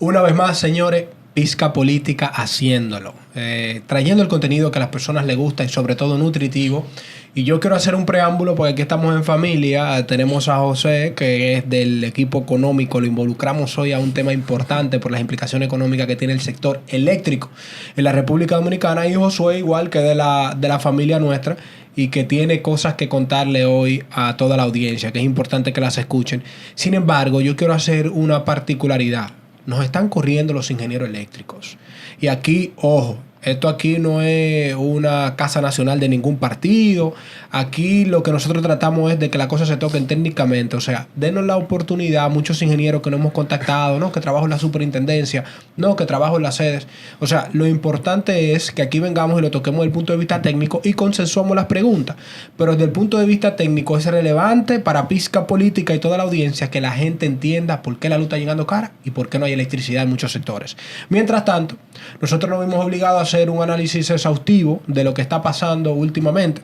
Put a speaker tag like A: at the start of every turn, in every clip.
A: Una vez más, señores, Pizca Política haciéndolo, trayendo el contenido que a las personas les gusta y sobre todo nutritivo. Y yo quiero hacer un preámbulo porque aquí estamos en familia. Tenemos a José, que es del equipo económico. Lo involucramos hoy a un tema importante por las implicaciones económicas que tiene el sector eléctrico en la República Dominicana. Y Josué, igual que de la familia nuestra, y que tiene cosas que contarle hoy a toda la audiencia, que es importante que las escuchen. Sin embargo, yo quiero hacer una particularidad. Nos están corriendo los ingenieros eléctricos. Y aquí, ojo, esto aquí no es una casa nacional de ningún partido. Aquí lo que nosotros tratamos es de que las cosas se toquen técnicamente. O sea, denos la oportunidad a muchos ingenieros que nos hemos contactado, ¿no? Que trabajo en la superintendencia, no, que trabajo en las sedes. O sea, lo importante es que aquí vengamos y lo toquemos desde el punto de vista técnico y consensuamos las preguntas. Pero desde el punto de vista técnico es relevante para Pizca Política y toda la audiencia que la gente entienda por qué la luz está llegando cara y por qué no hay electricidad en muchos sectores. Mientras tanto, nosotros nos vimos obligados a hacer un análisis exhaustivo de lo que está pasando últimamente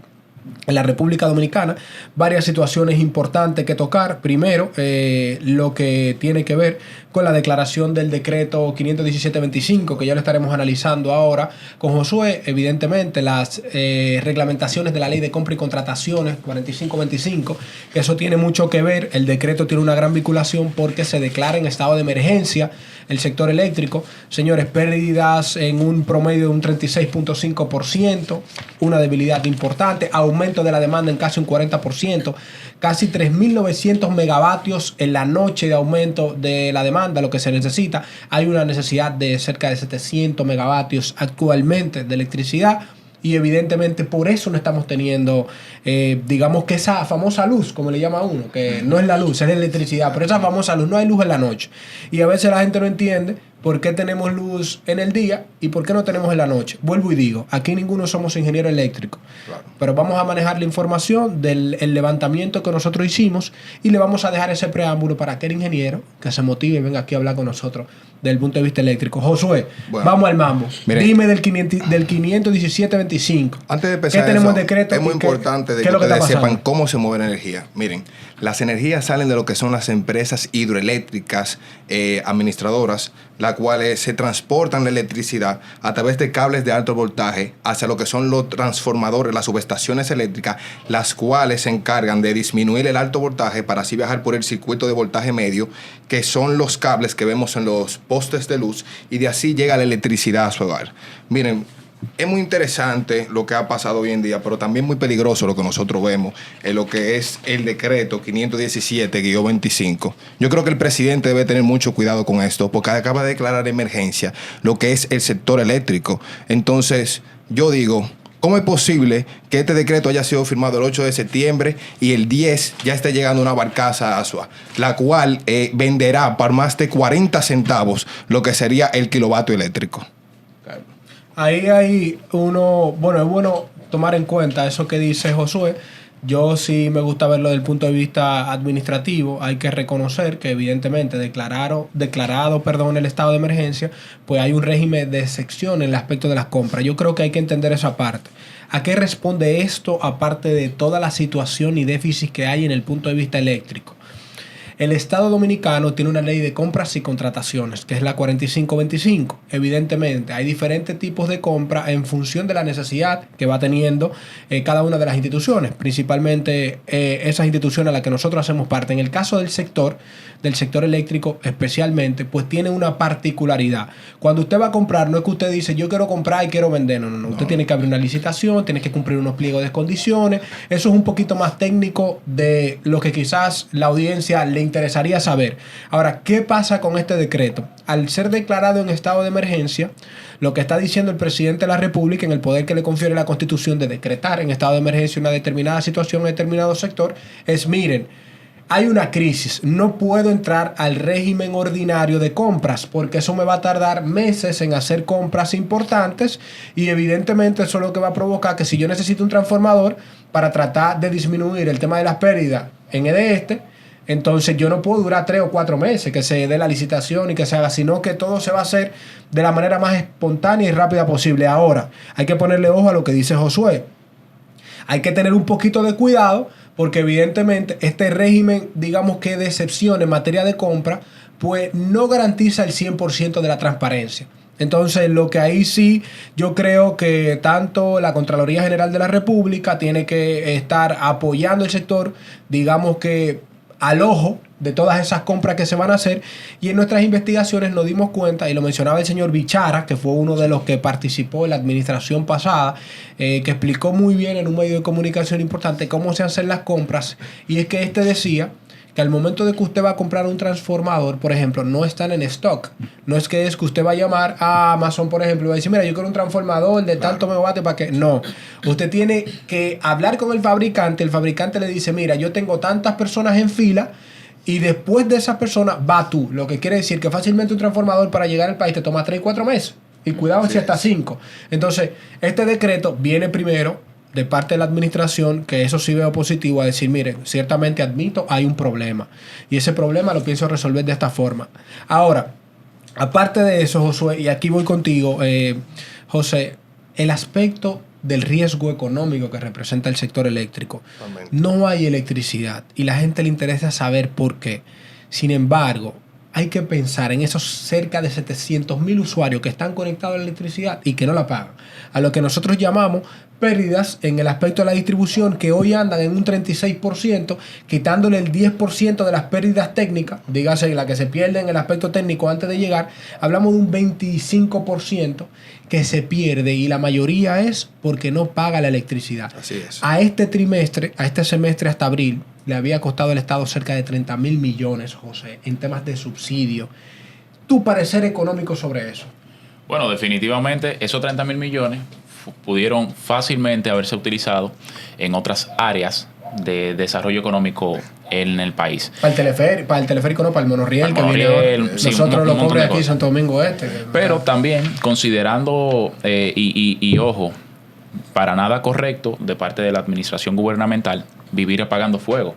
A: en la República Dominicana. Varias situaciones importantes que tocar. Primero, lo que tiene que ver con la declaración del decreto 517-25, que ya lo estaremos analizando ahora con Josué. Evidentemente, las reglamentaciones de la ley de compra y contrataciones 45-25, que eso tiene mucho que ver. El decreto tiene una gran vinculación porque se declara en estado de emergencia el sector eléctrico. Señores, pérdidas en un promedio de un 36.5%, una debilidad importante, aumento de la demanda en casi un 40%, casi 3.900 megavatios en la noche de aumento de la demanda, lo que se necesita. Hay una necesidad de cerca de 700 megavatios actualmente de electricidad. Y evidentemente por eso no estamos teniendo, digamos que esa famosa luz, como le llama uno, que no es la luz, es la electricidad, pero esa famosa luz, no hay luz en la noche. Y a veces la gente no entiende por qué tenemos luz en el día y por qué no tenemos en la noche. Vuelvo y digo, aquí ninguno somos ingeniero eléctrico, claro, pero vamos a manejar la información del levantamiento que nosotros hicimos y le vamos a dejar ese preámbulo para aquel ingeniero que se motive y venga aquí a hablar con nosotros desde el punto de vista eléctrico. Josué, bueno, vamos al mambo. Miren, dime del 517-25.
B: Antes de empezar,
A: ¿qué tenemos decreto?
B: Es muy importante de que ustedes sepan cómo se mueve la energía. Miren, las energías salen de lo que son las empresas hidroeléctricas administradoras, las cuales se transportan la electricidad a través de cables de alto voltaje hacia lo que son los transformadores, las subestaciones eléctricas, las cuales se encargan de disminuir el alto voltaje para así viajar por el circuito de voltaje medio, que son los cables que vemos en los postes de luz, y de así llega la electricidad a su hogar. Miren, es muy interesante lo que ha pasado hoy en día, pero también muy peligroso lo que nosotros vemos en lo que es el decreto 517-25. Yo creo que el presidente debe tener mucho cuidado con esto, porque acaba de declarar emergencia lo que es el sector eléctrico. Entonces, yo digo, ¿cómo es posible que este decreto haya sido firmado el 8 de septiembre y el 10 ya esté llegando una barcaza a Asua, la cual venderá por más de 40 centavos lo que sería el kilovatio eléctrico?
A: Ahí hay uno, bueno, es bueno tomar en cuenta eso que dice Josué. Yo sí me gusta verlo desde el punto de vista administrativo. Hay que reconocer que evidentemente declarado el estado de emergencia, pues hay un régimen de excepción en el aspecto de las compras. Yo creo que hay que entender esa parte. ¿A qué responde esto aparte de toda la situación y déficit que hay en el punto de vista eléctrico? El Estado Dominicano tiene una ley de compras y contrataciones, que es la 45-25. Evidentemente, hay diferentes tipos de compra en función de la necesidad que va teniendo cada una de las instituciones, principalmente esas instituciones a las que nosotros hacemos parte. En el caso del sector eléctrico especialmente, pues tiene una particularidad. Cuando usted va a comprar, no es que usted dice, yo quiero comprar y quiero vender. No. Usted tiene que abrir una licitación, tiene que cumplir unos pliegos de condiciones. Eso es un poquito más técnico de lo que quizás la audiencia le interesaría saber. Ahora, ¿qué pasa con este decreto? Al ser declarado en estado de emergencia, lo que está diciendo el presidente de la República, en el poder que le confiere la Constitución de decretar en estado de emergencia una determinada situación en determinado sector, es, miren, hay una crisis, no puedo entrar al régimen ordinario de compras porque eso me va a tardar meses en hacer compras importantes y evidentemente eso es lo que va a provocar que si yo necesito un transformador para tratar de disminuir el tema de las pérdidas en EDE, entonces yo no puedo durar 3 o 4 meses que se dé la licitación y que se haga, sino que todo se va a hacer de la manera más espontánea y rápida posible. Ahora, hay que ponerle ojo a lo que dice Josué. Hay que tener un poquito de cuidado porque evidentemente este régimen, digamos que de excepción en materia de compra, pues no garantiza el 100% de la transparencia. Entonces, lo que ahí sí, yo creo que tanto la Contraloría General de la República tiene que estar apoyando el sector, digamos que al ojo de todas esas compras que se van a hacer. Y en nuestras investigaciones nos dimos cuenta, y lo mencionaba el señor Bichara, que fue uno de los que participó en la administración pasada, que explicó muy bien en un medio de comunicación importante cómo se hacen las compras. Y es que este decía que al momento de que usted va a comprar un transformador, por ejemplo, no están en stock. No es que usted va a llamar a Amazon, por ejemplo, y va a decir, mira, yo quiero un transformador de tanto megavatios para que... No. Usted tiene que hablar con el fabricante le dice, mira, yo tengo tantas personas en fila y después de esas personas va tú. Lo que quiere decir que fácilmente un transformador para llegar al país te toma 3 y 4 meses. Y cuidado si hasta 5. Entonces, este decreto viene primero de parte de la administración, que eso sí veo positivo, a decir, miren, ciertamente admito, hay un problema. Y ese problema lo pienso resolver de esta forma. Ahora, aparte de eso, Josué, y aquí voy contigo, José, el aspecto del riesgo económico que representa el sector eléctrico. No hay electricidad y la gente le interesa saber por qué. Sin embargo, hay que pensar en esos cerca de 700,000 usuarios que están conectados a la electricidad y que no la pagan. A lo que nosotros llamamos pérdidas en el aspecto de la distribución, que hoy andan en un 36%, quitándole el 10% de las pérdidas técnicas, dígase la que se pierde en el aspecto técnico antes de llegar, hablamos de un 25% que se pierde, y la mayoría es porque no paga la electricidad.
B: Así es.
A: A este semestre hasta abril, le había costado al Estado cerca de 30,000 millones, José, en temas de subsidio. ¿Tu parecer económico sobre eso?
C: Bueno, definitivamente esos 30,000 millones pudieron fácilmente haberse utilizado en otras áreas de desarrollo económico en el país.
A: Para el teleférico, no, para el monorriel,
C: que viene, sí,
A: nosotros lo cobre aquí en Santo Domingo Este.
C: Pero también considerando, y ojo, para nada correcto de parte de la administración gubernamental vivir apagando fuego.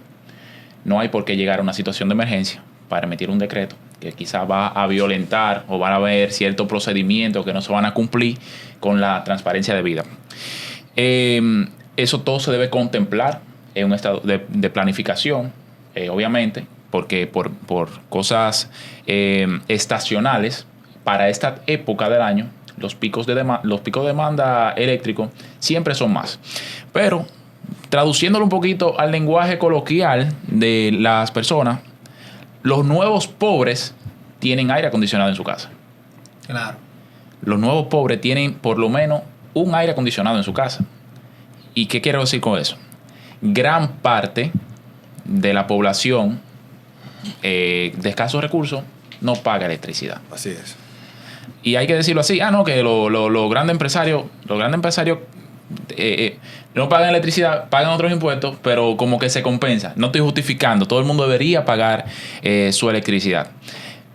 C: No hay por qué llegar a una situación de emergencia para emitir un decreto que quizás va a violentar o van a haber ciertos procedimientos que no se van a cumplir con la transparencia debida. Eso todo se debe contemplar en un estado de planificación, obviamente, porque por cosas estacionales, para esta época del año, los picos de demanda eléctrico siempre son más. Pero, traduciéndolo un poquito al lenguaje coloquial de las personas, los nuevos pobres tienen aire acondicionado en su casa.
A: Claro.
C: Los nuevos pobres tienen por lo menos un aire acondicionado en su casa. ¿Y qué quiero decir con eso? Gran parte de la población de escasos recursos no paga electricidad.
B: Así es.
C: Y hay que decirlo así. No, que los grandes empresarios no pagan electricidad, pagan otros impuestos, pero como que se compensa. No estoy justificando. Todo el mundo debería pagar su electricidad.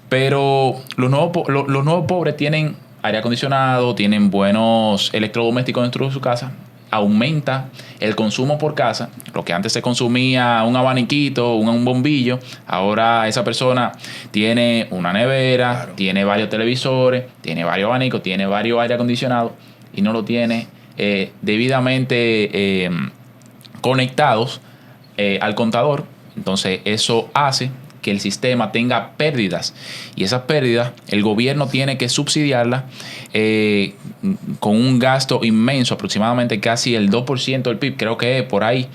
C: Pero los nuevos pobres tienen aire acondicionado, tienen buenos electrodomésticos dentro de su casa. Aumenta el consumo por casa. Lo que antes se consumía un abaniquito, un bombillo, ahora esa persona tiene una nevera, claro, tiene varios televisores, tiene varios abanicos, tiene varios aire acondicionados y no lo tiene debidamente conectados al contador. Entonces eso hace que el sistema tenga pérdidas, y esas pérdidas el gobierno tiene que subsidiarlas con un gasto inmenso, aproximadamente casi el 2% del PIB, creo que es por ahí,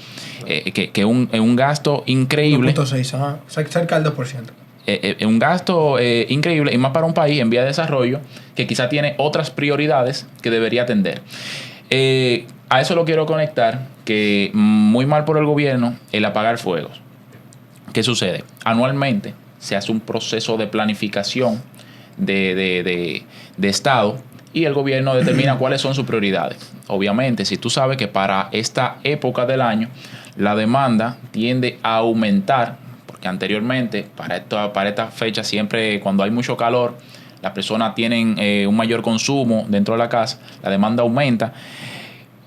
C: que un gasto increíble.
A: 2.6, cerca del 2%.
C: Un gasto increíble, y más para un país en vía de desarrollo que quizá tiene otras prioridades que debería atender. A eso lo quiero conectar, que muy mal por el gobierno el apagar fuegos. ¿Qué sucede? Anualmente se hace un proceso de planificación de Estado, y el gobierno determina cuáles son sus prioridades. Obviamente, si tú sabes que para esta época del año la demanda tiende a aumentar, porque anteriormente para esta fecha siempre cuando hay mucho calor, las personas tienen un mayor consumo dentro de la casa, la demanda aumenta.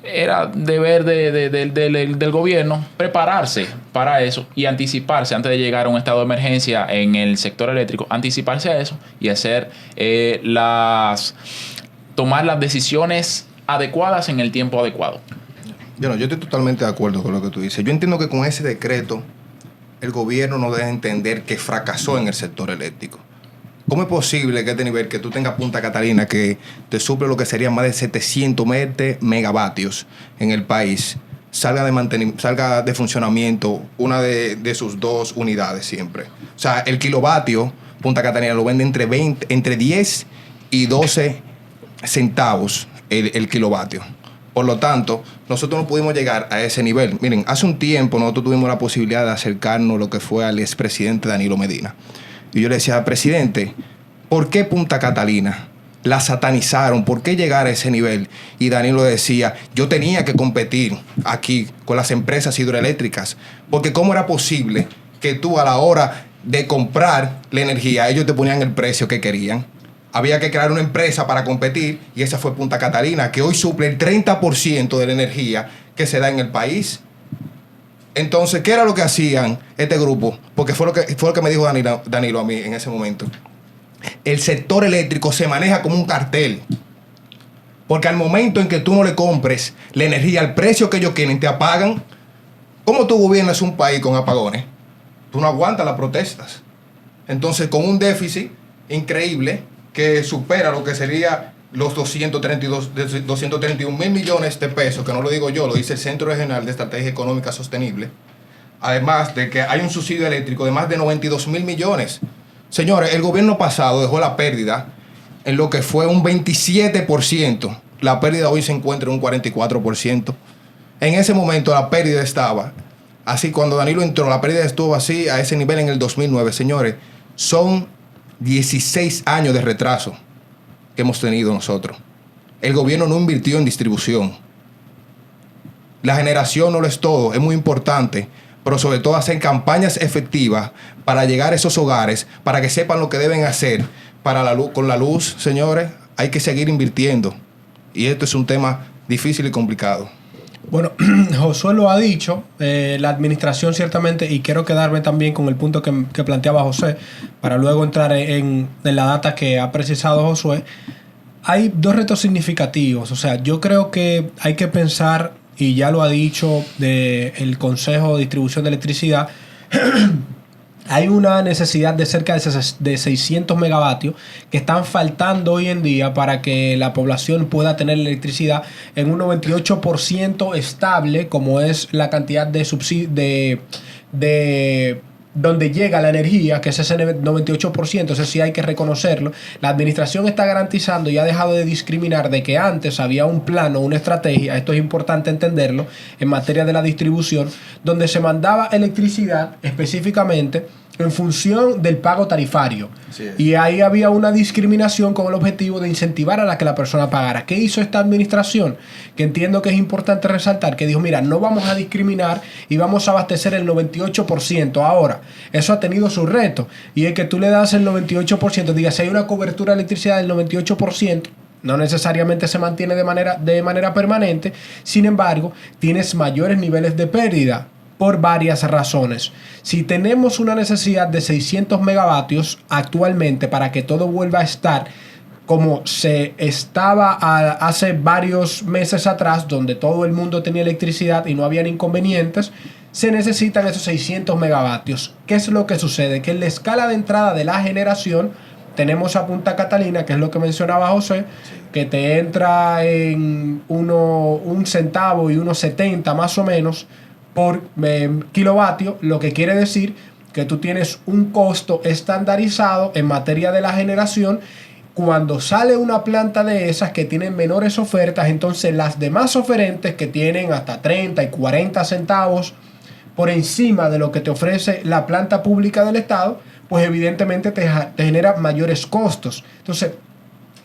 C: Era deber del gobierno prepararse para eso y anticiparse antes de llegar a un estado de emergencia en el sector eléctrico, anticiparse a eso y hacer tomar las decisiones adecuadas en el tiempo adecuado.
B: Yo estoy totalmente de acuerdo con lo que tú dices. Yo entiendo que con ese decreto el gobierno no debe entender que fracasó en el sector eléctrico. ¿Cómo es posible que este nivel, que tú tengas Punta Catalina, que te suple lo que serían más de 720 megavatios en el país, salga de funcionamiento una de sus dos unidades siempre? O sea, el kilovatio, Punta Catalina lo vende entre 10 y 12 centavos el kilovatio. Por lo tanto, nosotros no pudimos llegar a ese nivel. Miren, hace un tiempo nosotros tuvimos la posibilidad de acercarnos a lo que fue al expresidente Danilo Medina. Y yo le decía, presidente, ¿por qué Punta Catalina la satanizaron? ¿Por qué llegar a ese nivel? Y Danilo decía, yo tenía que competir aquí con las empresas hidroeléctricas, porque ¿cómo era posible que tú a la hora de comprar la energía, ellos te ponían el precio que querían? Había que crear una empresa para competir y esa fue Punta Catalina, que hoy suple el 30% de la energía que se da en el país. Entonces, ¿qué era lo que hacían este grupo? Porque fue lo que me dijo Danilo a mí en ese momento. El sector eléctrico se maneja como un cartel. Porque al momento en que tú no le compres la energía al precio que ellos quieren, te apagan. ¿Cómo tú gobiernas un país con apagones? Tú no aguantas las protestas. Entonces, con un déficit increíble que supera lo que sería los 231 mil millones de pesos, que no lo digo yo, lo dice el Centro Regional de Estrategia Económica Sostenible. Además de que hay un subsidio eléctrico de más de 92 mil millones. Señores, el gobierno pasado dejó la pérdida en lo que fue un 27%. La pérdida hoy se encuentra en un 44%. En ese momento la pérdida estaba así. Cuando Danilo entró, la pérdida estuvo así a ese nivel en el 2009. Señores, son 16 años de retraso que hemos tenido nosotros. El gobierno no invirtió en distribución. La generación no lo es todo, es muy importante, pero sobre todo hacer campañas efectivas para llegar a esos hogares, para que sepan lo que deben hacer para la luz. Con la luz, señores, hay que seguir invirtiendo. Y esto es un tema difícil y complicado.
A: Bueno, Josué lo ha dicho, la administración ciertamente, y quiero quedarme también con el punto que planteaba José, para luego entrar en la data que ha precisado Josué. Hay dos retos significativos, o sea, yo creo que hay que pensar, y ya lo ha dicho el Consejo de Distribución de Electricidad, hay una necesidad de cerca de 600 megavatios que están faltando hoy en día para que la población pueda tener electricidad en un 98% estable, como es la cantidad de subsidio de donde llega la energía, que es ese 98%, eso sí hay que reconocerlo. La administración está garantizando y ha dejado de discriminar de que antes había un plano, una estrategia, esto es importante entenderlo, en materia de la distribución, donde se mandaba electricidad específicamente en función del pago tarifario. Sí. Y ahí había una discriminación con el objetivo de incentivar a la que la persona pagara. ¿Qué hizo esta administración? Que entiendo que es importante resaltar, que dijo, mira, no vamos a discriminar y vamos a abastecer el 98%. Ahora, eso ha tenido su reto, y es que tú le das el 98%, digas, si hay una cobertura de electricidad del 98%, no necesariamente se mantiene de manera permanente, sin embargo, tienes mayores niveles de pérdida por varias razones. Si tenemos una necesidad de 600 megavatios actualmente para que todo vuelva a estar como se estaba hace varios meses atrás, donde todo el mundo tenía electricidad y no habían inconvenientes, se necesitan esos 600 megavatios. ¿Qué es lo que sucede? Que en la escala de entrada de la generación tenemos a Punta Catalina, que es lo que mencionaba José, que te entra en un centavo y 1.70 más o menos por kilovatio, lo que quiere decir que tú tienes un costo estandarizado en materia de la generación. Cuando sale una planta de esas que tienen menores ofertas, entonces las demás oferentes que tienen hasta 30 y 40 centavos por encima de lo que te ofrece la planta pública del Estado, pues evidentemente te genera mayores costos. Entonces,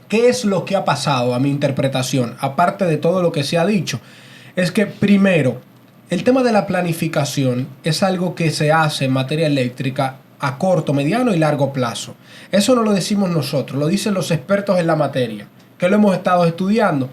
A: ¿qué es lo que ha pasado a mi interpretación? Aparte de todo lo que se ha dicho, es que primero, el tema de la planificación es algo que se hace en materia eléctrica a corto, mediano y largo plazo. Eso no lo decimos nosotros, lo dicen los expertos en la materia, que lo hemos estado estudiando.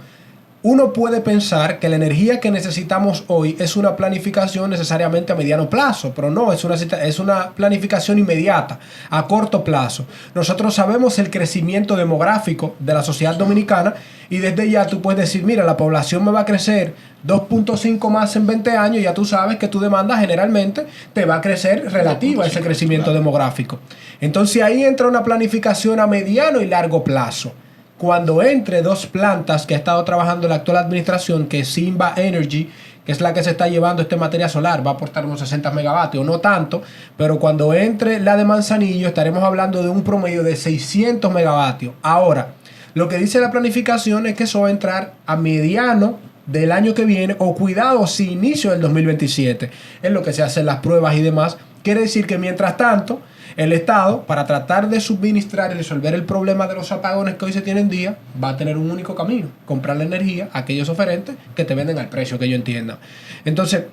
A: uno puede pensar que la energía que necesitamos hoy es una planificación necesariamente a mediano plazo, pero no, es una planificación inmediata, a corto plazo. Nosotros sabemos el crecimiento demográfico de la sociedad dominicana y desde ya tú puedes decir, mira, la población me va a crecer 2.5 más en 20 años, y ya tú sabes que tu demanda generalmente te va a crecer relativa a ese crecimiento demográfico. Entonces ahí entra una planificación a mediano y largo plazo. Cuando entre dos plantas que ha estado trabajando la actual administración, que es Simba Energy, que es la que se está llevando materia solar, va a aportar unos 60 megavatios, no tanto, pero cuando entre la de Manzanillo estaremos hablando de un promedio de 600 megavatios. Ahora, lo que dice la planificación es que eso va a entrar a mediano del año que viene, o cuidado, si inicio del 2027, es lo que se hacen las pruebas y demás. Quiere decir que mientras tanto, el Estado, para tratar de suministrar y resolver el problema de los apagones que hoy se tienen día, va a tener un único camino: comprar la energía a aquellos oferentes que te venden al precio que ellos entiendan. Entonces,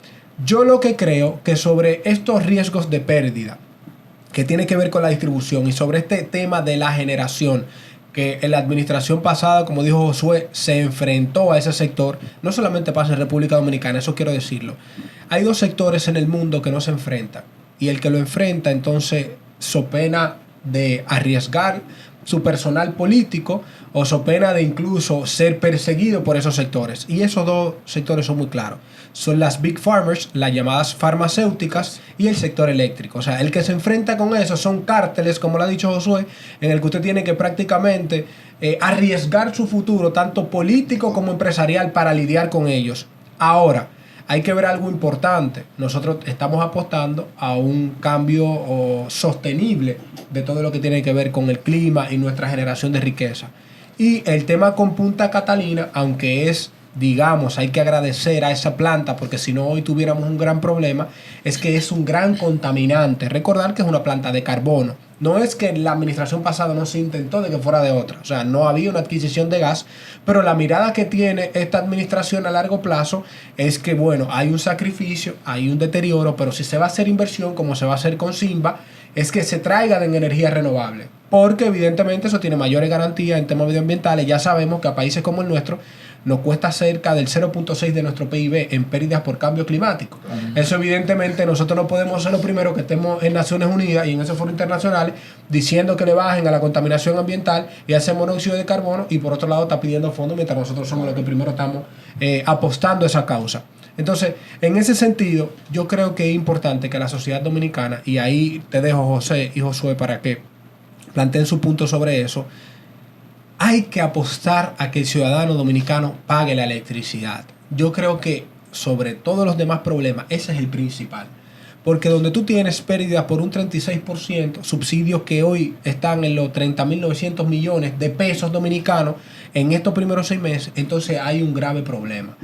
A: yo lo que creo que sobre estos riesgos de pérdida que tiene que ver con la distribución, y sobre este tema de la generación, que en la administración pasada, como dijo Josué, se enfrentó a ese sector, no solamente pasa en República Dominicana, eso quiero decirlo. Hay dos sectores en el mundo que no se enfrentan, y el que lo enfrenta entonces so pena de arriesgar su personal político o so pena de incluso ser perseguido por esos sectores. Y esos dos sectores son muy claros. Son las Big Farmers, las llamadas farmacéuticas, y el sector eléctrico. O sea, el que se enfrenta con eso son cárteles, como lo ha dicho Josué, en el que usted tiene que prácticamente arriesgar su futuro, tanto político como empresarial, para lidiar con ellos. Ahora, hay que ver algo importante. Nosotros estamos apostando a un cambio sostenible de todo lo que tiene que ver con el clima y nuestra generación de riqueza. Y el tema con Punta Catalina, aunque es, digamos, hay que agradecer a esa planta, porque si no hoy tuviéramos un gran problema, es que es un gran contaminante. Recordar que es una planta de carbono. No es que la administración pasada no se intentó de que fuera de otra. O sea, no había una adquisición de gas, pero la mirada que tiene esta administración a largo plazo es que, bueno, hay un sacrificio, hay un deterioro, pero si se va a hacer inversión, como se va a hacer con Simba, es que se traigan en energía renovable. Porque evidentemente eso tiene mayores garantías en temas medioambientales. Ya sabemos que a países como el nuestro nos cuesta cerca del 0.6 de nuestro PIB en pérdidas por cambio climático. Eso evidentemente nosotros no podemos ser los primeros que estemos en Naciones Unidas y en esos foros internacionales diciendo que le bajen a la contaminación ambiental y a ese monóxido de carbono, y por otro lado está pidiendo fondos mientras nosotros somos los que primero estamos apostando a esa causa. Entonces, en ese sentido, yo creo que es importante que la sociedad dominicana, y ahí te dejo José y Josué para que planteen su punto sobre eso, hay que apostar a que el ciudadano dominicano pague la electricidad. Yo creo que sobre todos los demás problemas, ese es el principal. Porque donde tú tienes pérdidas por un 36%, subsidios que hoy están en los 30.900 millones de pesos dominicanos en estos primeros 6 meses, entonces hay un grave problema.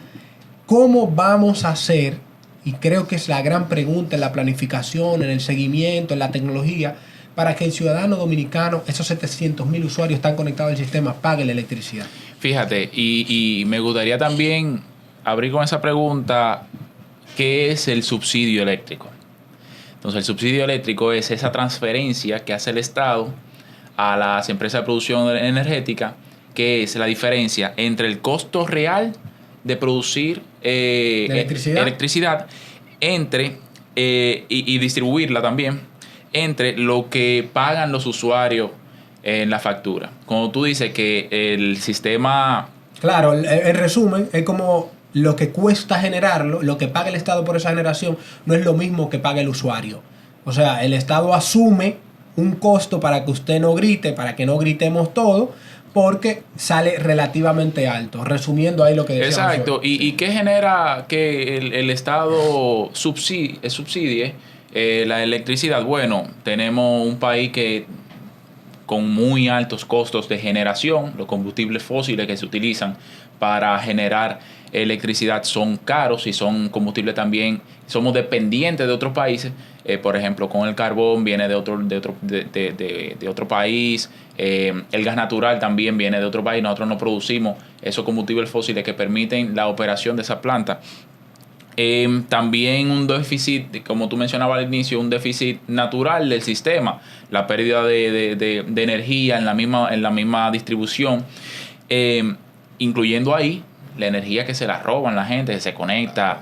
A: ¿Cómo vamos a hacer? Y creo que es la gran pregunta en la planificación, en el seguimiento, en la tecnología, para que el ciudadano dominicano, esos 700.000 usuarios están conectados al sistema, pague la electricidad.
C: Fíjate, y me gustaría también abrir con esa pregunta: ¿qué es el subsidio eléctrico? Entonces, el subsidio eléctrico es esa transferencia que hace el Estado a las empresas de producción energética, que es la diferencia entre el costo real de producir electricidad entre y distribuirla también, entre lo que pagan los usuarios en la factura. Como tú dices que el sistema...
A: Claro, en resumen, es como lo que cuesta generarlo, lo que paga el Estado por esa generación, no es lo mismo que paga el usuario. O sea, el Estado asume un costo para que usted no grite, para que no gritemos todo, porque sale relativamente alto. Resumiendo ahí lo que decía.
C: Exacto. ¿Y qué genera que el Estado subsidie la electricidad? Bueno, tenemos un país que con muy altos costos de generación, los combustibles fósiles que se utilizan para generar electricidad son caros y son combustibles también, somos dependientes de otros países. Por ejemplo, con el carbón viene de otro país, el gas natural también viene de otro país. Nosotros no producimos esos combustibles fósiles que permiten la operación de esa planta. También un déficit, como tú mencionabas al inicio, un déficit natural del sistema, la pérdida de energía en la misma distribución, incluyendo ahí la energía que se la roban la gente, que se conecta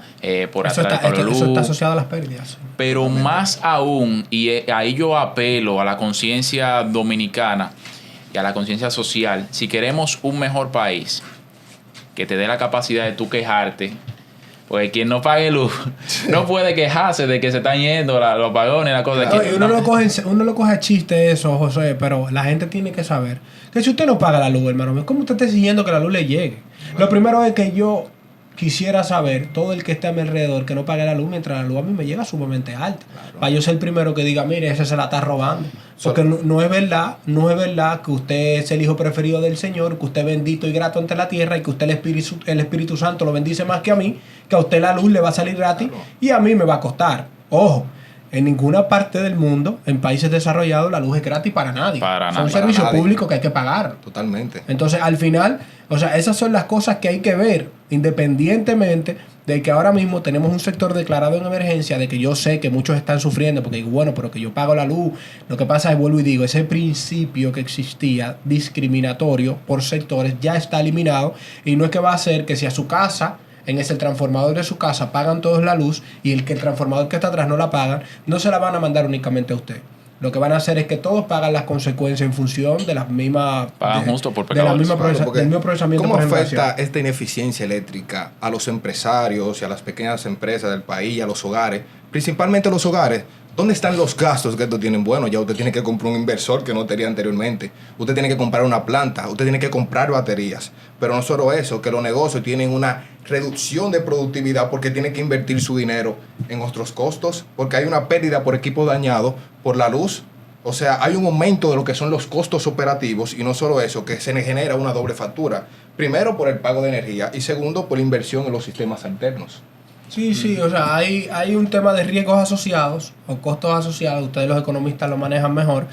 C: por
A: eso
C: atrás de la luz.
A: Eso está asociado a las pérdidas.
C: Pero
A: Realmente.
C: más aún, y ahí yo apelo a la conciencia dominicana y a la conciencia social, si queremos un mejor país, que te dé la capacidad de tú quejarte, porque quien no pague luz no puede quejarse de que se están yendo los apagones, la cosa.
A: Claro, uno lo coge a chiste eso, José, pero la gente tiene que saber que si usted no paga la luz, hermano, ¿cómo usted está exigiendo que la luz le llegue? Lo primero es que yo quisiera saber, todo el que esté a mi alrededor, que no pague la luz mientras la luz a mí me llega sumamente alta. Claro. Para yo ser el primero que diga, mire, ese se la está robando. Porque no es verdad que usted es el hijo preferido del Señor, que usted es bendito y grato ante la tierra y que usted el Espíritu Santo lo bendice más que a mí, que a usted la luz le va a salir gratis y a mí me va a costar. Ojo, en ninguna parte del mundo, en países desarrollados, la luz es gratis para nadie. Son un servicio público que hay que pagar.
B: Totalmente.
A: Entonces, al final, o sea, esas son las cosas que hay que ver, independientemente de que ahora mismo tenemos un sector declarado en emergencia, de que yo sé que muchos están sufriendo, porque digo, bueno, pero que yo pago la luz. Lo que pasa es, vuelvo y digo, ese principio que existía discriminatorio por sectores ya está eliminado y no es que va a hacer que si a su casa, en ese transformador de su casa, pagan todos la luz y el transformador que está atrás no la pagan, no se la van a mandar únicamente a usted. Lo que van a hacer es que todos pagan las consecuencias en función de las mismas...
C: Pagan justo por
A: de la misma
B: del
A: mismo procesamiento.
B: ¿Cómo afecta esta ineficiencia eléctrica a los empresarios y a las pequeñas empresas del país y a los hogares? Principalmente los hogares. ¿Dónde están los gastos que estos tienen? Bueno, ya usted tiene que comprar un inversor que no tenía anteriormente. Usted tiene que comprar una planta. Usted tiene que comprar baterías. Pero no solo eso, que los negocios tienen una reducción de productividad porque tienen que invertir su dinero en otros costos, porque hay una pérdida por equipo dañado, por la luz. O sea, hay un aumento de lo que son los costos operativos y no solo eso, que se genera una doble factura. Primero, por el pago de energía y segundo, por la inversión en los sistemas alternos.
A: Sí, o sea, hay un tema de riesgos asociados o costos asociados, ustedes los economistas lo manejan mejor,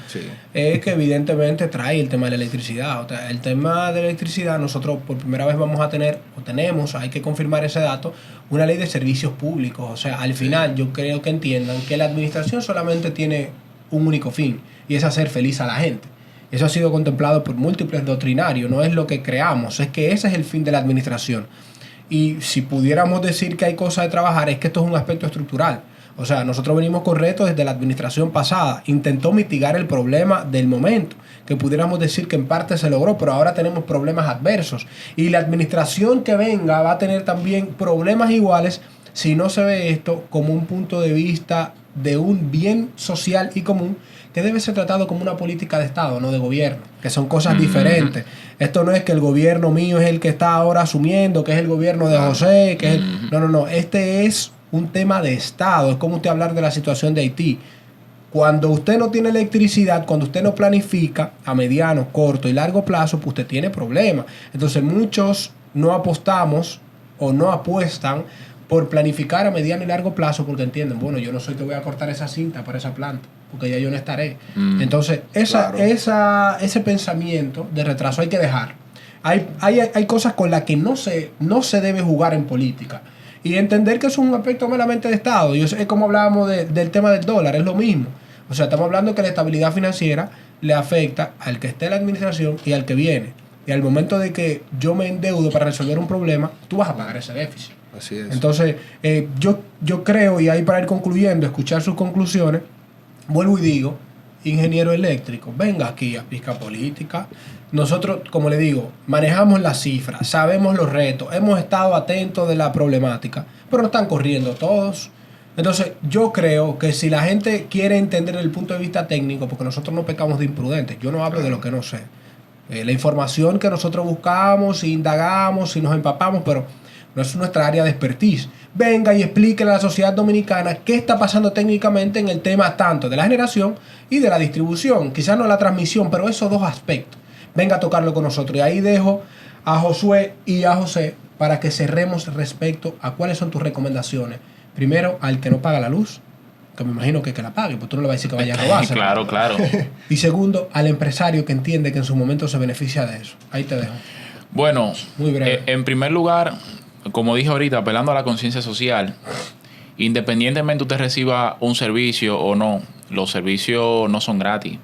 A: que evidentemente trae el tema de la electricidad. O sea, el tema de la electricidad, nosotros por primera vez vamos a tener, o tenemos, hay que confirmar ese dato, una ley de servicios públicos. O sea, al final yo creo que entiendan que la administración solamente tiene un único fin, y es hacer feliz a la gente. Eso ha sido contemplado por múltiples doctrinarios, no es lo que creamos, es que ese es el fin de la administración. Y si pudiéramos decir que hay cosas de trabajar, es que esto es un aspecto estructural. O sea, nosotros venimos con retos desde la administración pasada. Intentó mitigar el problema del momento, que pudiéramos decir que en parte se logró, pero ahora tenemos problemas adversos. Y la administración que venga va a tener también problemas iguales si no se ve esto como un punto de vista de un bien social y común que debe ser tratado como una política de Estado, no de gobierno, que son cosas diferentes. Esto no es que el gobierno mío es el que está ahora asumiendo, que es el gobierno de José, que es no. Este es un tema de Estado. Es como usted hablar de la situación de Haití. Cuando usted no tiene electricidad, cuando usted no planifica a mediano, corto y largo plazo, pues usted tiene problemas. Entonces muchos no apostamos o no apuestan por planificar a mediano y largo plazo porque entienden, bueno, yo no soy que voy a cortar esa cinta para esa planta, porque ya yo no estaré. Entonces, ese pensamiento de retraso hay que dejar. Hay cosas con las que no se debe jugar en política. Y entender que eso es un aspecto meramente de Estado. Es como hablábamos del tema del dólar, es lo mismo. O sea, estamos hablando que la estabilidad financiera le afecta al que esté en la administración y al que viene. Y al momento de que yo me endeudo para resolver un problema, tú vas a pagar ese déficit.
B: Así es.
A: Entonces, yo creo, y ahí para ir concluyendo, escuchar sus conclusiones, vuelvo y digo, ingeniero eléctrico, venga aquí a Pizca Política. Nosotros, como le digo, manejamos las cifras, sabemos los retos, hemos estado atentos de la problemática, pero no están corriendo todos. Entonces, yo creo que si la gente quiere entender el punto de vista técnico, porque nosotros no pecamos de imprudentes, yo no hablo de lo que no sé. La información que nosotros buscamos, indagamos y nos empapamos, pero no es nuestra área de expertise. Venga y explíquele a la sociedad dominicana qué está pasando técnicamente en el tema tanto de la generación y de la distribución. Quizás no la transmisión, pero esos dos aspectos. Venga a tocarlo con nosotros. Y ahí dejo a Josué y a José para que cerremos respecto a cuáles son tus recomendaciones. Primero, al que no paga la luz, que me imagino que la pague, pues tú no le vas a decir que vaya a robarse.
C: Claro.
A: Y segundo, al empresario que entiende que en su momento se beneficia de eso. Ahí te dejo.
C: Bueno,
A: muy breve.
C: En primer lugar, como dije ahorita, apelando a la conciencia social, independientemente usted reciba un servicio o no, los servicios no son gratis.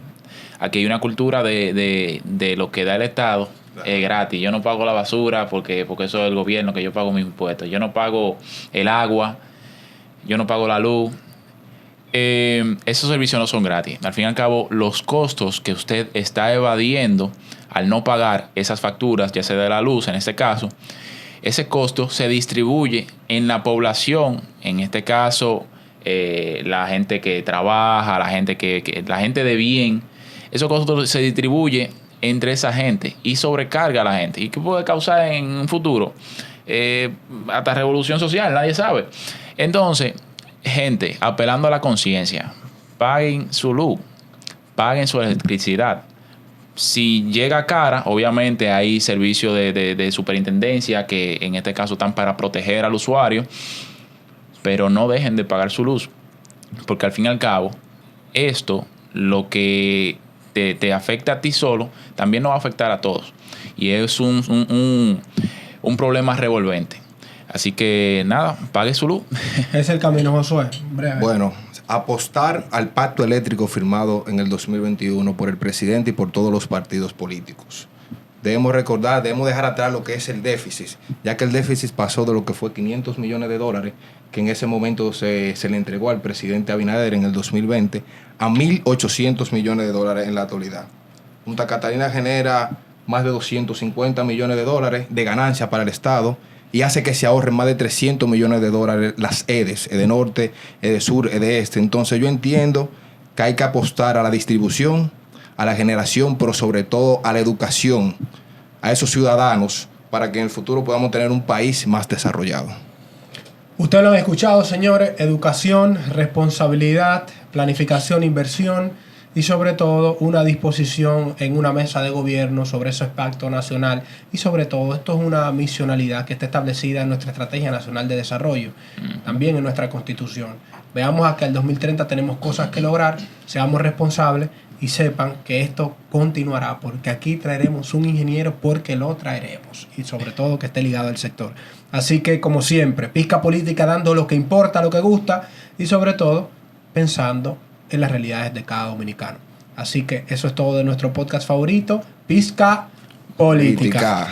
C: Aquí hay una cultura de lo que da el Estado gratis. Yo no pago la basura porque eso es el gobierno, que yo pago mis impuestos. Yo no pago el agua, yo no pago la luz. Esos servicios no son gratis. Al fin y al cabo, los costos que usted está evadiendo al no pagar esas facturas, ya sea de la luz en este caso, ese costo se distribuye en la población, en este caso la gente que trabaja, la gente la gente de bien. Esos costos se distribuye entre esa gente y sobrecarga a la gente. ¿Y qué puede causar en un futuro? Hasta revolución social, nadie sabe. Entonces, gente, apelando a la conciencia, paguen su luz, paguen su electricidad. Si llega cara, obviamente hay servicios de superintendencia que en este caso están para proteger al usuario, pero no dejen de pagar su luz, porque al fin y al cabo, esto, lo que te afecta a ti solo, también nos va a afectar a todos. Y es un problema revolvente. Así que nada, pague su luz.
A: Es el camino, Josué. Breve.
B: Bueno, apostar al pacto eléctrico firmado en el 2021 por el presidente y por todos los partidos políticos. Debemos recordar, debemos dejar atrás lo que es el déficit, ya que el déficit pasó de lo que fue $500 millones, que en ese momento se le entregó al presidente Abinader en el 2020, a $1.800 millones en la actualidad. Punta Catalina genera más de $250 millones de ganancia para el Estado, y hace que se ahorren más de $300 millones las EDES, EDE Norte, EDE Sur, EDE Este. Entonces yo entiendo que hay que apostar a la distribución, a la generación, pero sobre todo a la educación, a esos ciudadanos, para que en el futuro podamos tener un país más desarrollado.
A: Ustedes lo han escuchado, señores. Educación, responsabilidad, planificación, inversión y sobre todo una disposición en una mesa de gobierno sobre ese pacto nacional. Y sobre todo esto es una misionalidad que está establecida en nuestra Estrategia Nacional de Desarrollo, también en nuestra Constitución. Veamos a que al 2030 tenemos cosas que lograr, seamos responsables y sepan que esto continuará, porque aquí traeremos un ingeniero porque lo traeremos, y sobre todo que esté ligado al sector. Así que, como siempre, Pizca Política dando lo que importa, lo que gusta y sobre todo pensando en las realidades de cada dominicano. Así que eso es todo de nuestro podcast favorito, Pizca Política.